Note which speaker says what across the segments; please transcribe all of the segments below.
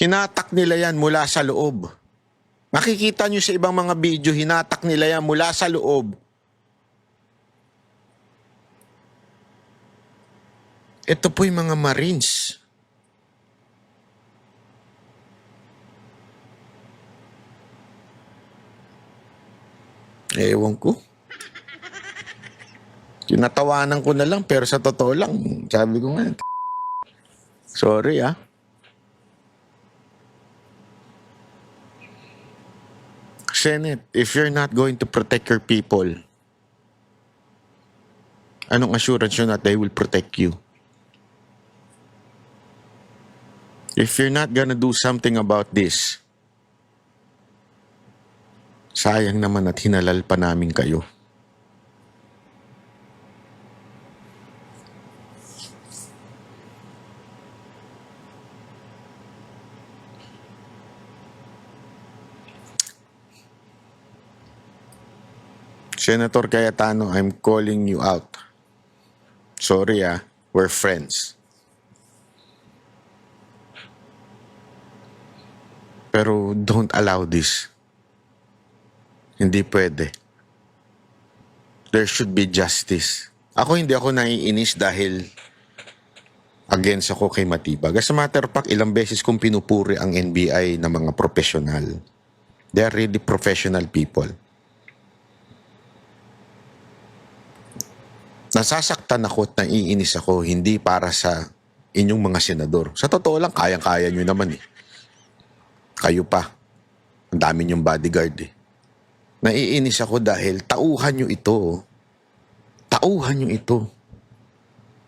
Speaker 1: Hinatak nila yan mula sa loob. Makikita nyo sa ibang mga video, hinatak nila yan mula sa loob. Ito po yung mga Marines. Ewan ko. Tinatawanan ko na lang, pero sa totoo lang, sabi ko nga, sorry ah. Senate, if you're not going to protect your people, anong assurance nyo that they will protect you? If you're not gonna do something about this, sayang naman at hinalal pa namin kayo. Senator Cayetano, I'm calling you out. Sorry ah, we're friends. Pero don't allow this. Hindi pwede. There should be justice. Hindi ako naiinis dahil against ako kay Matibag. As a matter of fact, ilang beses kong pinupuri ang NBI na mga professional. They are really professional people. Nasasaktan ako at naiinis ako hindi para sa inyong mga senador. Sa totoo lang, kayang-kaya nyo naman eh. Kayo pa. Ang dami nyong bodyguard eh. Naiinis ako dahil tauhan nyo ito. Tauhan nyo ito.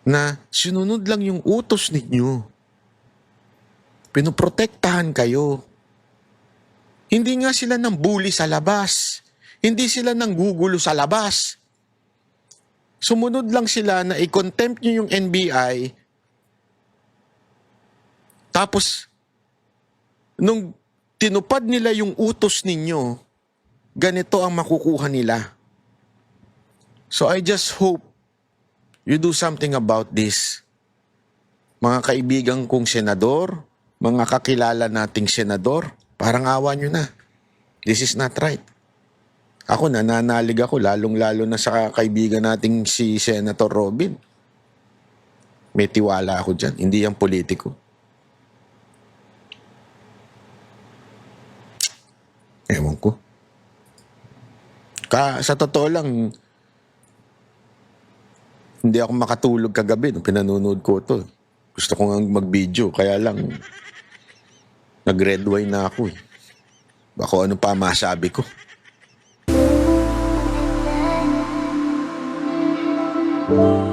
Speaker 1: Na sinunod lang yung utos ninyo. Pinoprotektahan kayo. Hindi nga sila nang bully sa labas. Hindi sila nang gugulo sa labas. Sumunod lang sila na i-contempt nyo yung NBI. Tapos, nung tinupad nila yung utos ninyo, ganito ang makukuha nila. So I just hope you do something about this. Mga kaibigan kong senador, mga kakilala nating senador, parang awa nyo na. This is not right. Ako, nananalig ako, lalong-lalo na sa kaibigan nating si Senator Robin. May tiwala ako dyan. Hindi yan politiko. Ewan ko. Sa totoo lang, hindi ako makatulog kagabi nung pinanonood ko ito. Gusto ko nga mag-video, kaya lang nag-red wine na ako eh. Baka ano pa masabi ko.
Speaker 2: Thank you.